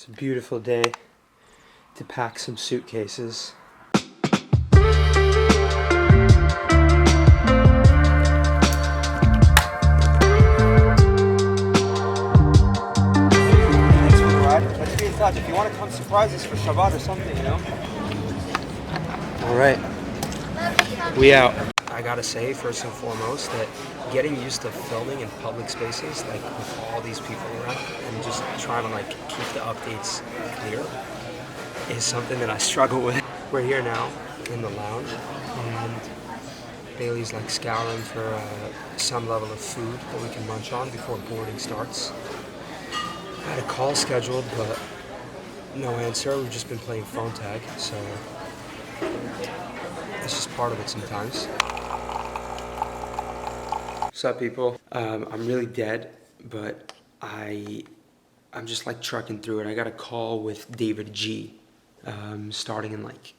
It's a beautiful day to pack some suitcases. Let's be in touch. If you want to come surprise us for Shabbat or something, you know? All right. We out. I gotta say, first and foremost, that getting used to filming in public spaces, like with all these people around, and just trying to like keep the updates clear, is something that I struggle with. We're here now in the lounge, and Bailey's like scouring for some level of food that we can munch on before boarding starts. I had a call scheduled, but no answer. We've just been playing phone tag, so it's just part of it sometimes. What's up, people? I'm really dead, but I'm just like trucking through it. I got a call with David G, starting in like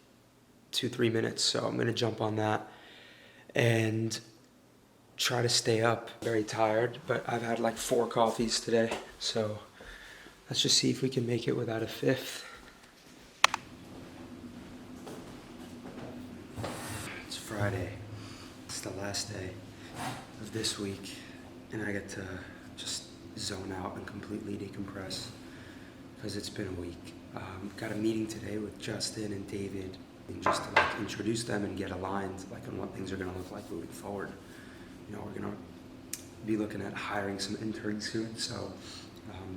2-3 minutes, so I'm gonna jump on that and try to stay up. Very tired, but I've had like 4 coffees today, so let's just see if we can make it without a 5th. It's Friday. It's the last day of this week, and I get to just zone out and completely decompress because it's been a week. Got a meeting today with Justin and David, and just to like introduce them and get aligned like on what things are gonna look like moving forward. You know, we're gonna be looking at hiring some interns soon, so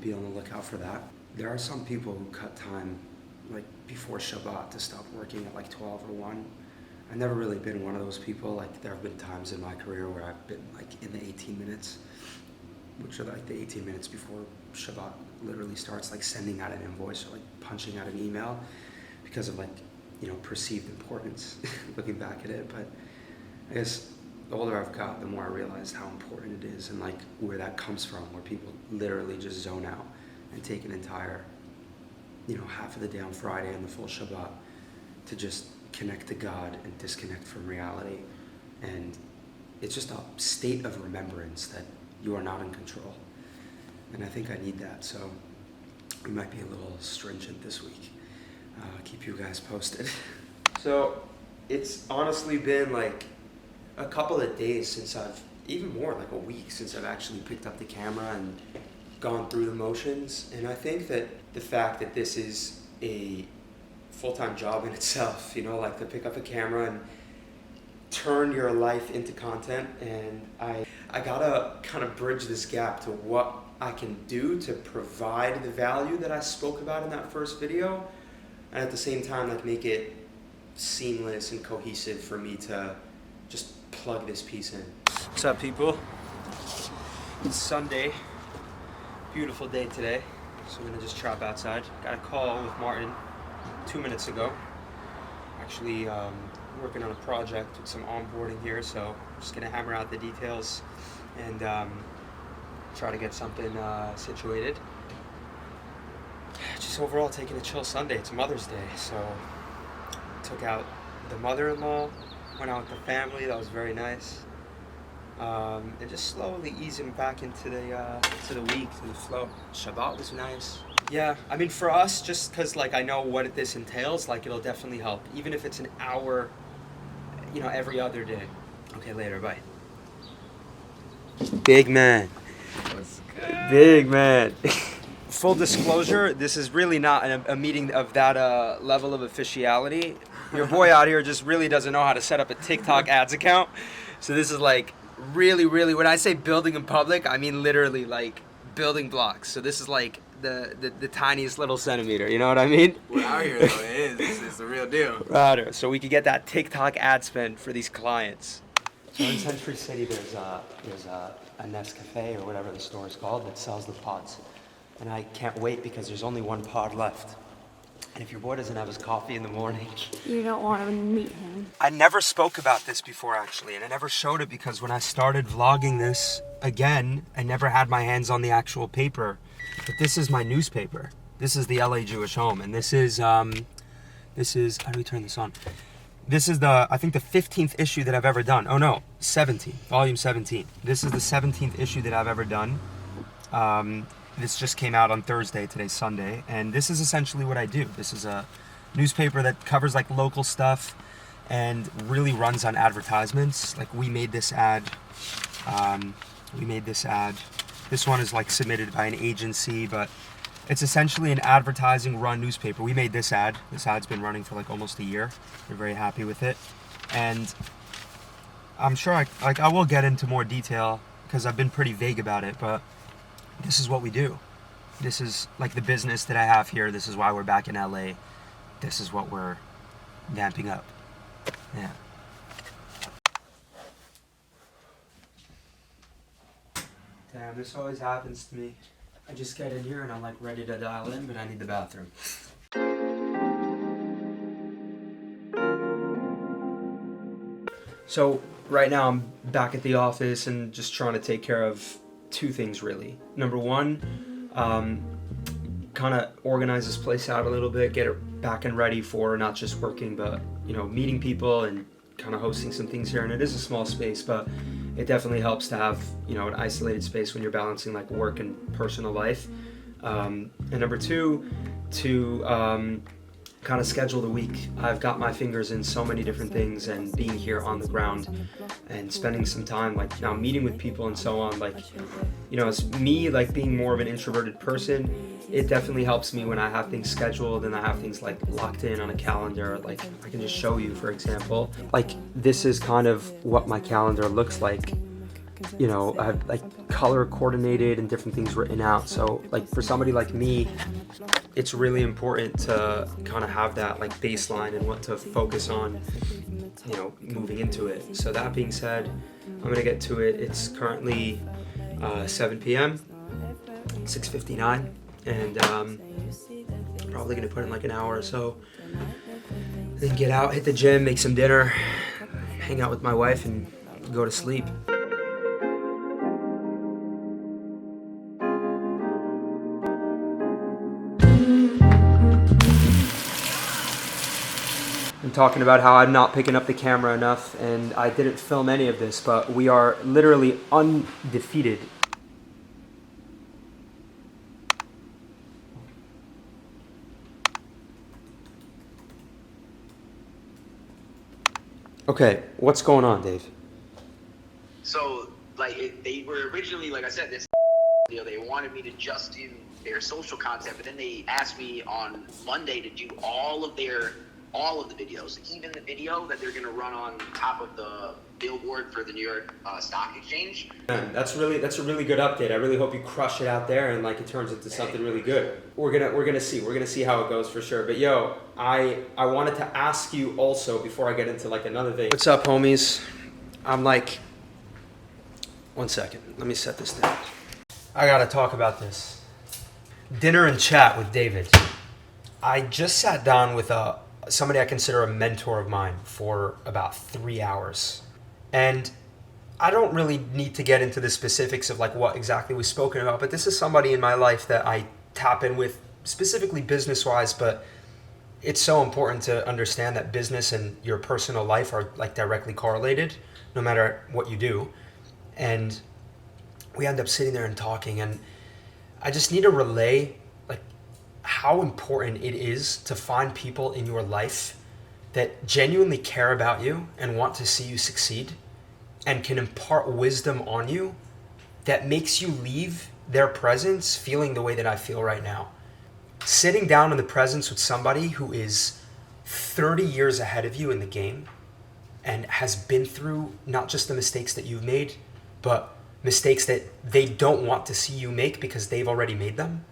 be on the lookout for that. There are some people who cut time like before Shabbat to stop working at like 12 or 1. I've never really been one of those people. Like, there have been times in my career where I've been like in the 18 minutes, which are like the 18 minutes before Shabbat literally starts, like sending out an invoice or like punching out an email because of like, you know, perceived importance looking back at it. But I guess the older I've got, the more I realized how important it is and like where that comes from, where people literally just zone out and take an entire, you know, half of the day on Friday and the full Shabbat to just connect to God and disconnect from reality. And it's just a state of remembrance that you are not in control. And I think I need that, so we might be a little stringent this week. Keep you guys posted. So it's honestly been like a couple of days since even more, like a week since I've actually picked up the camera and gone through the motions. And I think that the fact that this is a full-time job in itself, you know, like to pick up a camera and turn your life into content, and I gotta kind of bridge this gap to what I can do to provide the value that I spoke about in that first video, and at the same time like make it seamless and cohesive for me to just plug this piece in. What's up, people? It's Sunday. Beautiful day today, so I'm gonna just trap outside. Got a call with Martin 2 minutes ago. Actually working on a project with some onboarding here, so I'm just gonna hammer out the details and try to get something situated. Just overall taking a chill Sunday. It's Mother's Day, so took out the mother-in-law, went out with the family. That was very nice. And just slowly easing back into the week, to the flow. Shabbat was nice. Yeah, I mean, for us, just because like I know what this entails, like it'll definitely help, even if it's an hour, you know, every other day. Okay, later, bye. Big man. What's good? Big man. Full disclosure, this is really not a meeting of that level of officiality. Your boy out here just really doesn't know how to set up a TikTok ads account. So this is like really, when I say building in public, I mean literally like building blocks. So this is like the tiniest little centimeter, you know what I mean? We're out here though, it is. It's the real deal. Router, so we could get that TikTok ad spend for these clients. So in Century City, there's a Nescafe or whatever the store is called that sells the pods. And I can't wait because there's only one pod left. And if your boy doesn't have his coffee in the morning... You don't want to meet him. I never spoke about this before, actually, and I never showed it because when I started vlogging this again, I never had my hands on the actual paper. But this is my newspaper. This is the LA Jewish Home, and this is, how do we turn this on? This is I think the 15th issue that I've ever done. Oh no, 17, volume 17. This is the 17th issue that I've ever done. this just came out on Thursday. Today's Sunday, and this is essentially what I do. This is a newspaper that covers like local stuff and really runs on advertisements. Like we made this ad. This one is like submitted by an agency, but it's essentially an advertising run newspaper. We made this ad. This ad's been running for like almost a year. We're very happy with it. And I'm sure I will get into more detail because I've been pretty vague about it, but this is what we do. This is like the business that I have here. This is why we're back in LA. This is what we're vamping up. Yeah. Damn, this always happens to me. I just get in here and I'm like ready to dial in, but I need the bathroom. So right now I'm back at the office and just trying to take care of two things really. Number one, kind of organize this place out a little bit, get it back and ready for not just working, but meeting people and kind of hosting some things here. And it is a small space, but it definitely helps to have an isolated space when you're balancing like work and personal life. And number two, to kind of schedule the week. I've got my fingers in so many different things, and being here on the ground and spending some time like now meeting with people and so on, like it's me like being more of an introverted person. It definitely helps me when I have things scheduled and I have things like locked in on a calendar. Like I can just show you, for example, like this is kind of what my calendar looks like. I have like color coordinated and different things written out. So like for somebody like me, it's really important to kind of have that like baseline and what to focus on, moving into it. So that being said, I'm gonna get to it. It's currently 7 p.m., 6:59, and probably gonna put in like an hour or so. Then get out, hit the gym, make some dinner, hang out with my wife, and go to sleep. I'm talking about how I'm not picking up the camera enough and I didn't film any of this, but we are literally undefeated. Okay, what's going on, Dave? So, they were originally, like I said, this they wanted me to just do their social content, but then they asked me on Monday to do all of the videos, even the video that they're going to run on top of the billboard for the New York Stock Exchange. That's a really good update. I really hope you crush it out there and like it turns into something really good. We're gonna see how it goes for sure. But yo, I wanted to ask you also before I get into like another thing. What's up, homies? I'm like, 1 second. Let me set this down. I gotta talk about this. Dinner and chat with David. I just sat down with somebody I consider a mentor of mine for about 3 hours. And I don't really need to get into the specifics of like what exactly was spoken about, but this is somebody in my life that I tap in with specifically business-wise, but it's so important to understand that business and your personal life are like directly correlated no matter what you do. And we end up sitting there and talking, and I just need to relay like how important it is to find people in your life that genuinely care about you and want to see you succeed and can impart wisdom on you that makes you leave their presence feeling the way that I feel right now. Sitting down in the presence with somebody who is 30 years ahead of you in the game and has been through not just the mistakes that you've made, but mistakes that they don't want to see you make because they've already made them,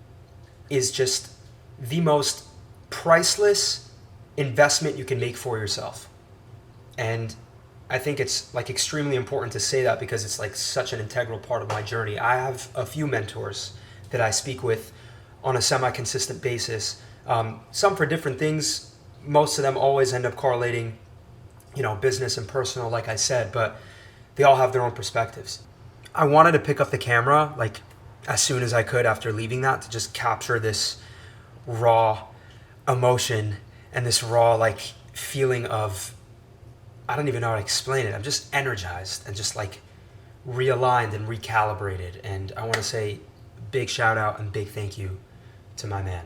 is just the most priceless investment you can make for yourself. And I think it's like extremely important to say that because it's like such an integral part of my journey. I have a few mentors that I speak with on a semi-consistent basis, some for different things. Most of them always end up correlating, business and personal, like I said, but they all have their own perspectives. I wanted to pick up the camera like as soon as I could after leaving that to just capture this raw emotion and this raw like feeling of, I don't even know how to explain it. I'm just energized and just like realigned and recalibrated. And I want to say big shout out and big thank you to my man.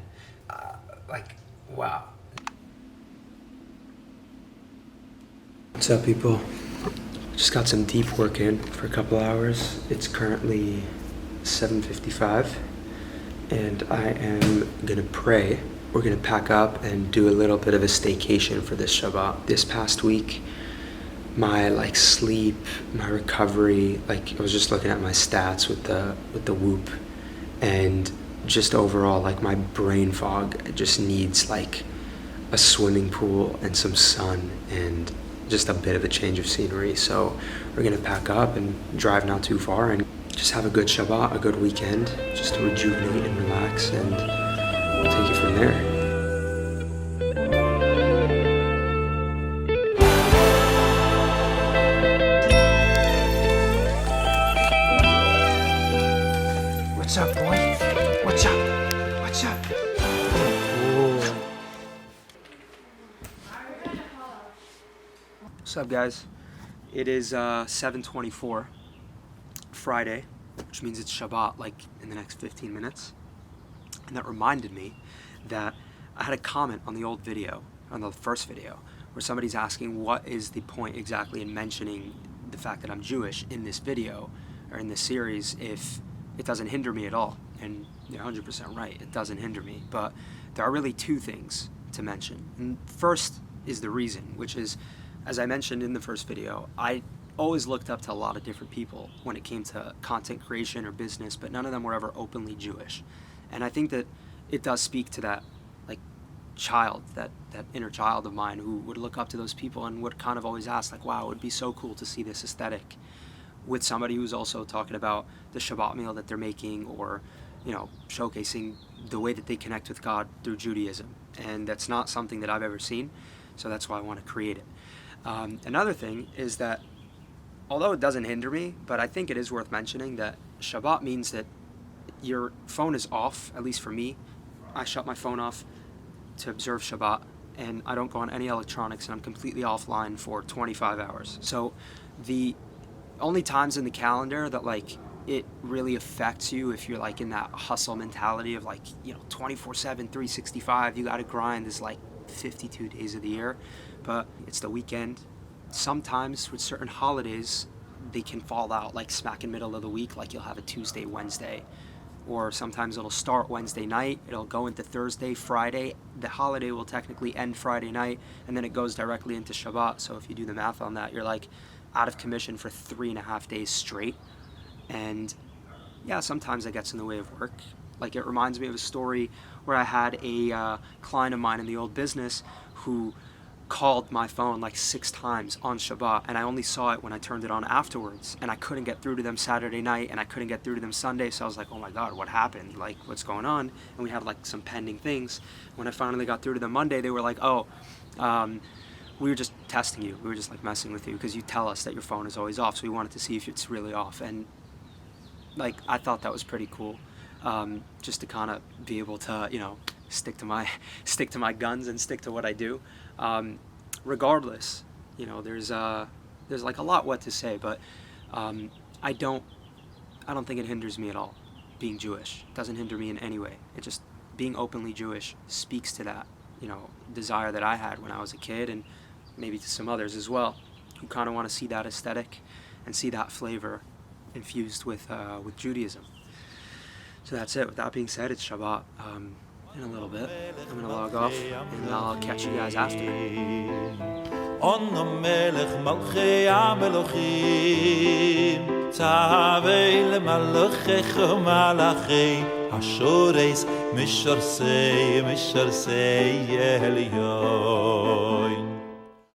Wow. What's up, people? Just got some deep work in for a couple hours. It's currently 7:55, and I am gonna pray. We're gonna pack up and do a little bit of a staycation for this Shabbat. This past week, my sleep, my recovery, I was just looking at my stats with the Whoop, and just overall, my brain fog just needs a swimming pool and some sun and just a bit of a change of scenery. So we're gonna pack up and drive not too far and just have a good Shabbat, a good weekend, just to rejuvenate and relax, and we'll take it from there. What's up, boy? What's up? What's up? Oh. What's up, guys? It is 7:24, Friday, which means it's Shabbat, in the next 15 minutes. And that reminded me that I had a comment on the old video, on the first video, where somebody's asking what is the point exactly in mentioning the fact that I'm Jewish in this video, or in this series, if it doesn't hinder me at all. And you're 100% right, it doesn't hinder me. But there are really two things to mention. And first is the reason, which is, as I mentioned in the first video, I always looked up to a lot of different people when it came to content creation or business, but none of them were ever openly Jewish. And I think that it does speak to that child, that inner child of mine, who would look up to those people and would kind of always ask, wow, it would be so cool to see this aesthetic with somebody who's also talking about the Shabbat meal that they're making, or showcasing the way that they connect with God through Judaism. And that's not something that I've ever seen, so that's why I want to create it. Another thing is that, although it doesn't hinder me, but I think it is worth mentioning that Shabbat means that your phone is off. At least for me, I shut my phone off to observe Shabbat, and I don't go on any electronics, and I'm completely offline for 25 hours. So the only times in the calendar that it really affects you, if you're in that hustle mentality of 24/7, 365, you gotta grind, is 52 days of the year. But it's the weekend. Sometimes with certain holidays, they can fall out smack in the middle of the week, you'll have a Tuesday, Wednesday, or sometimes it'll start Wednesday night, it'll go into Thursday, Friday. The holiday will technically end Friday night, and then it goes directly into Shabbat. So if you do the math on that, you're out of commission for 3.5 days straight. And yeah, sometimes that gets in the way of work. It reminds me of a story where I had a client of mine in the old business who called my phone 6 times on Shabbat, and I only saw it when I turned it on afterwards, and I couldn't get through to them Saturday night, and I couldn't get through to them Sunday. So I was oh my God, what happened? What's going on? And we had some pending things. When I finally got through to them Monday, they were we were just testing you. We were just messing with you, because you tell us that your phone is always off, so we wanted to see if it's really off. And I thought that was pretty cool, just to kind of be able to stick to my guns and stick to what I do. Regardless, there's a lot what to say, but I don't think it hinders me at all being Jewish. It doesn't hinder me in any way. It just, being openly Jewish speaks to that desire that I had when I was a kid, and maybe to some others as well, who kind of want to see that aesthetic and see that flavor infused with Judaism. So that's it. With that being said, it's Shabbat. In a little bit, I'm gonna log off, and I'll catch you guys after. On melech malchei amelochim tzavei lemalachech malachei ashores misharsei elyon